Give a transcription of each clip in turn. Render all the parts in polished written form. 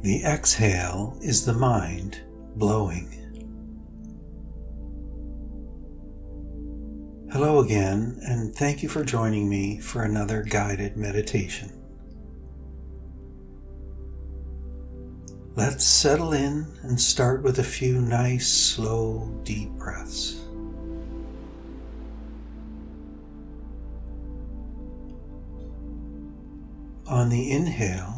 The exhale is the mind blowing. Hello again, and thank you for joining me for another guided meditation. Let's settle in and start with a few nice, slow, deep breaths. On the inhale,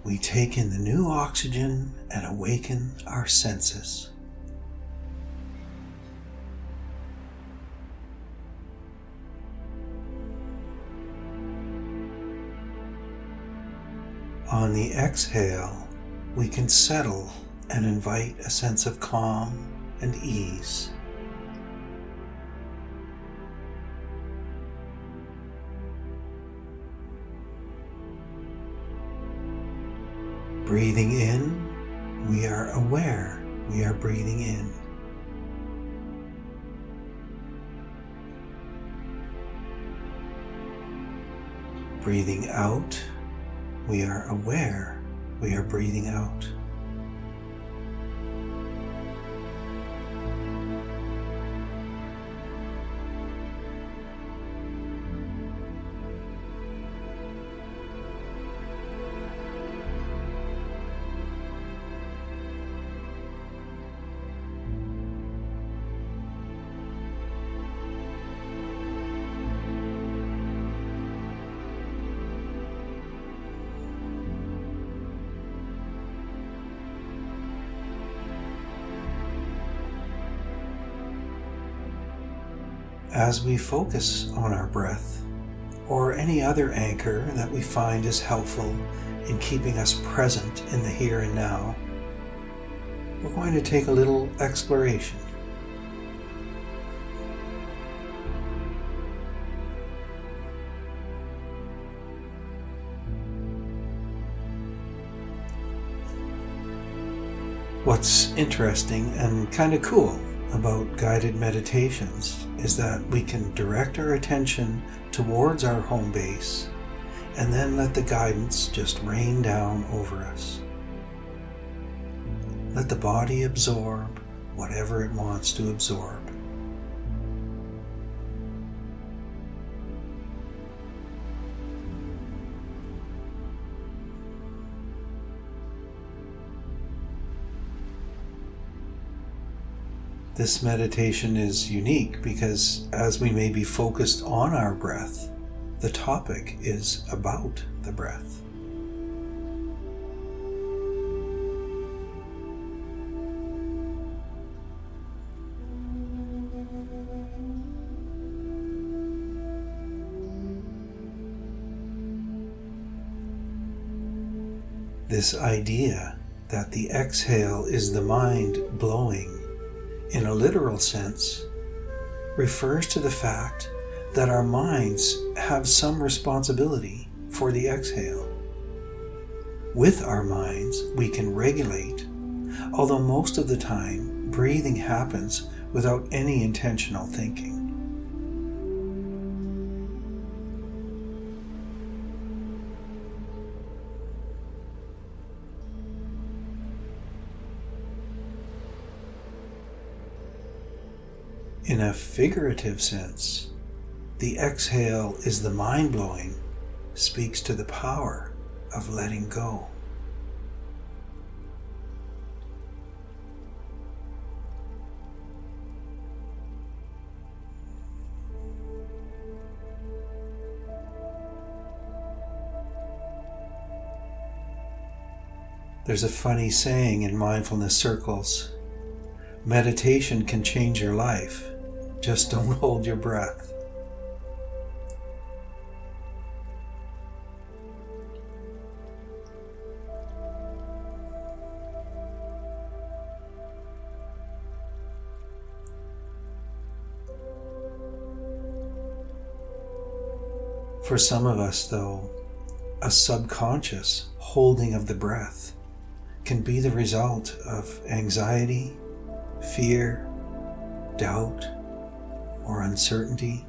we take in the new oxygen and awaken our senses. On the exhale, we can settle and invite a sense of calm and ease. Breathing in, we are aware we are breathing in. Breathing out, we are aware we are breathing out. As we focus on our breath, or any other anchor that we find is helpful in keeping us present in the here and now, we're going to take a little exploration. What's interesting and kind of cool about guided meditations is that we can direct our attention towards our home base and then let the guidance just rain down over us. Let the body absorb whatever it wants to absorb. This meditation is unique because as we may be focused on our breath, the topic is about the breath. This idea that the exhale is the mind blowing in a literal sense, refers to the fact that our minds have some responsibility for the exhale. With our minds, we can regulate, although most of the time, breathing happens without any intentional thinking. In a figurative sense, the exhale is the mind-blowing, speaks to the power of letting go. There's a funny saying in mindfulness circles: meditation can change your life. Just don't hold your breath. For some of us, though, a subconscious holding of the breath can be the result of anxiety, fear, doubt, or uncertainty.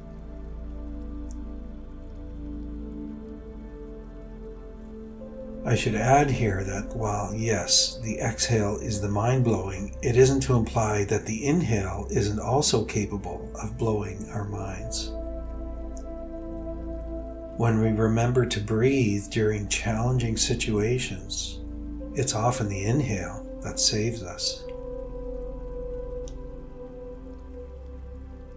I should add here that while yes, the exhale is the mind-blowing, it isn't to imply that the inhale isn't also capable of blowing our minds. When we remember to breathe during challenging situations, it's often the inhale that saves us.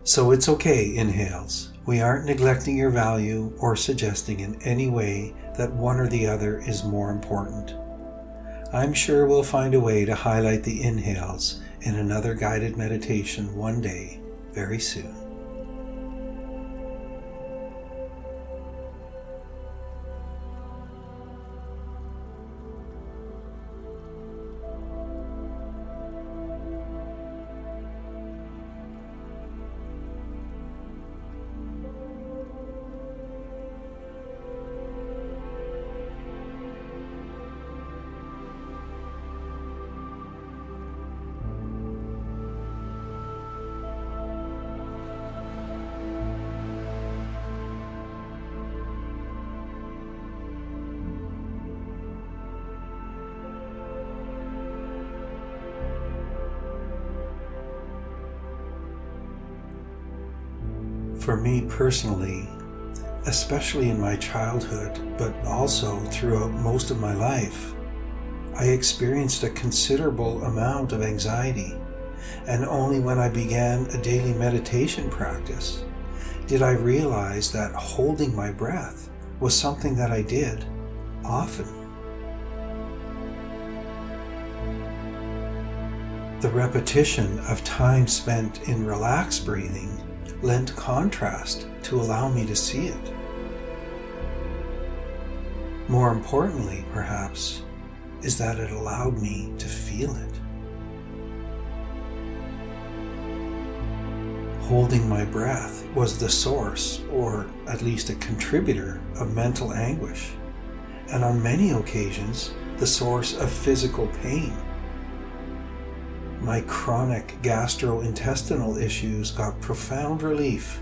So it's okay, inhales. We aren't neglecting your value or suggesting in any way that one or the other is more important. I'm sure we'll find a way to highlight the inhales in another guided meditation one day, very soon. For me personally, especially in my childhood, but also throughout most of my life, I experienced a considerable amount of anxiety, and only when I began a daily meditation practice did I realize that holding my breath was something that I did often. The repetition of time spent in relaxed breathing lent contrast to allow me to see it. More importantly, perhaps, is that it allowed me to feel it. Holding my breath was the source, or at least a contributor, of mental anguish, and on many occasions, the source of physical pain. My chronic gastrointestinal issues got profound relief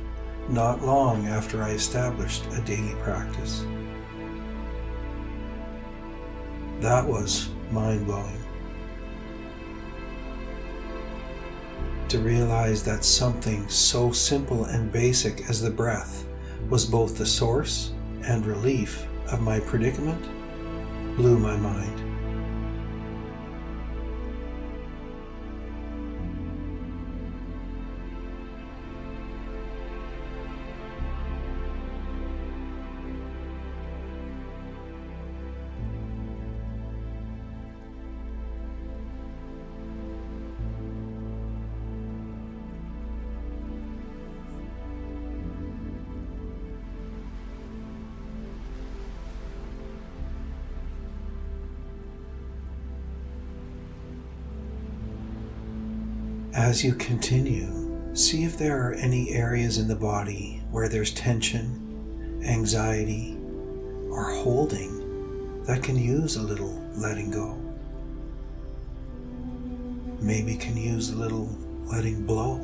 not long after I established a daily practice. That was mind-blowing. To realize that something so simple and basic as the breath was both the source and relief of my predicament blew my mind. As you continue, see if there are any areas in the body where there's tension, anxiety, or holding that can use a little letting go. Maybe can use a little letting blow.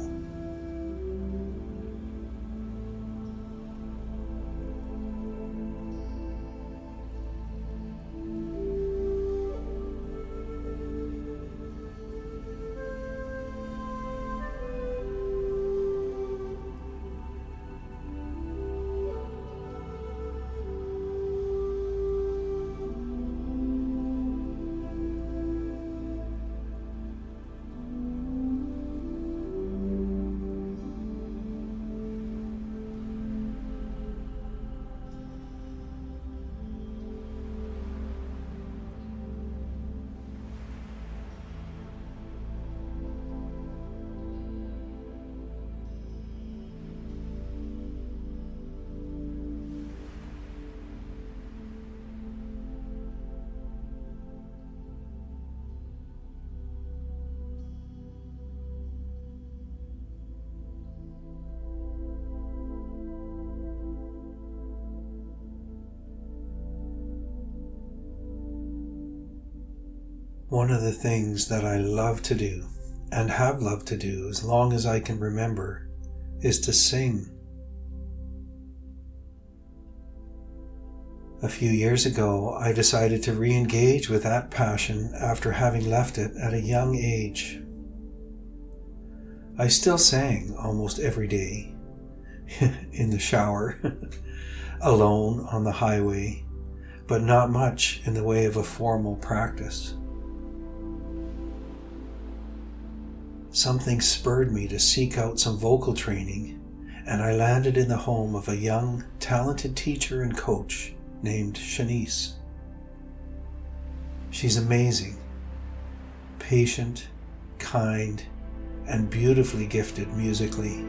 One of the things that I love to do, and have loved to do as long as I can remember, is to sing. A few years ago, I decided to re-engage with that passion after having left it at a young age. I still sang almost every day, in the shower, alone on the highway, but not much in the way of a formal practice. Something spurred me to seek out some vocal training, and I landed in the home of a young, talented teacher and coach named Shanice. She's amazing, patient, kind, and beautifully gifted musically.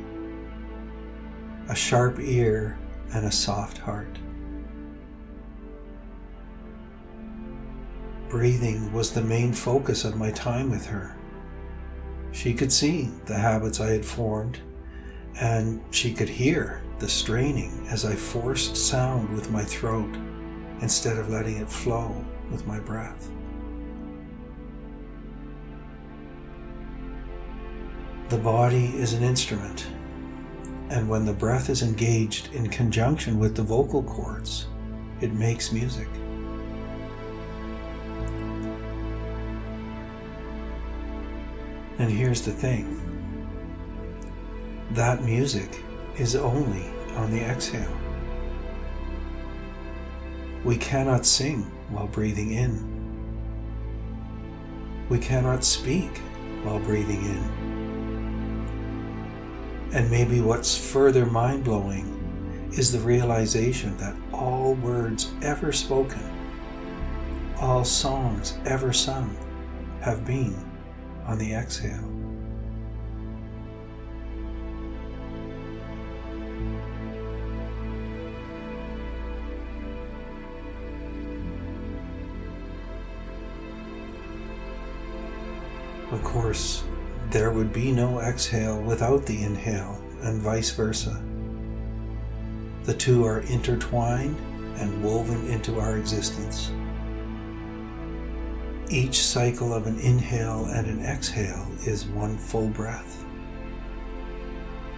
A sharp ear and a soft heart. Breathing was the main focus of my time with her. She could see the habits I had formed, and she could hear the straining as I forced sound with my throat instead of letting it flow with my breath. The body is an instrument, and when the breath is engaged in conjunction with the vocal cords, it makes music. And here's the thing. That music is only on the exhale. We cannot sing while breathing in. We cannot speak while breathing in. And maybe what's further mind-blowing is the realization that all words ever spoken, all songs ever sung, have been on the exhale. Of course, there would be no exhale without the inhale, and vice versa. The two are intertwined and woven into our existence. Each cycle of an inhale and an exhale is one full breath.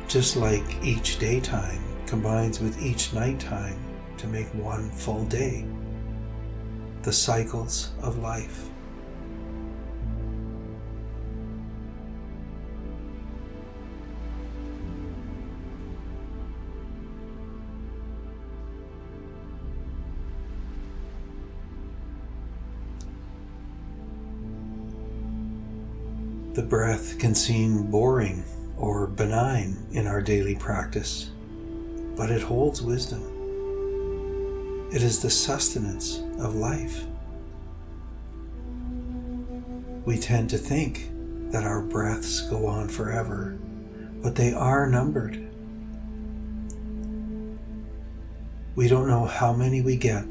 Just like each daytime combines with each nighttime to make one full day. The cycles of life. The breath can seem boring or benign in our daily practice, but it holds wisdom. It is the sustenance of life. We tend to think that our breaths go on forever, but they are numbered. We don't know how many we get,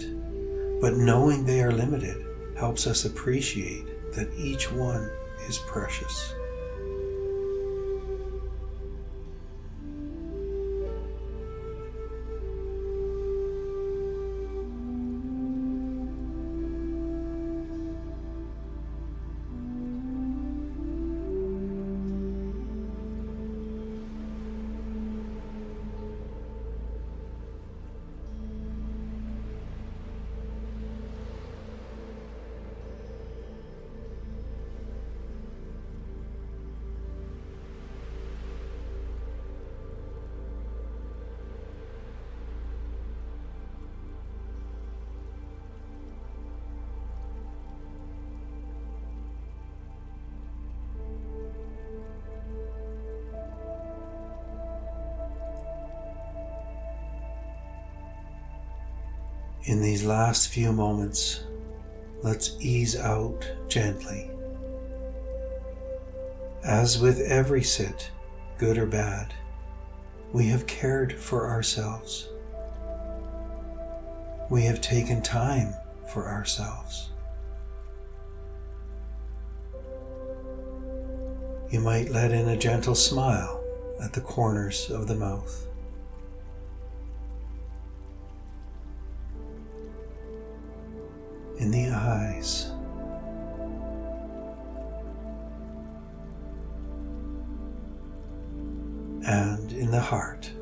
but knowing they are limited helps us appreciate that each one is precious. In these last few moments, let's ease out gently. As with every sit, good or bad, we have cared for ourselves. We have taken time for ourselves. You might let in a gentle smile at the corners of the mouth. In the eyes, and in the heart.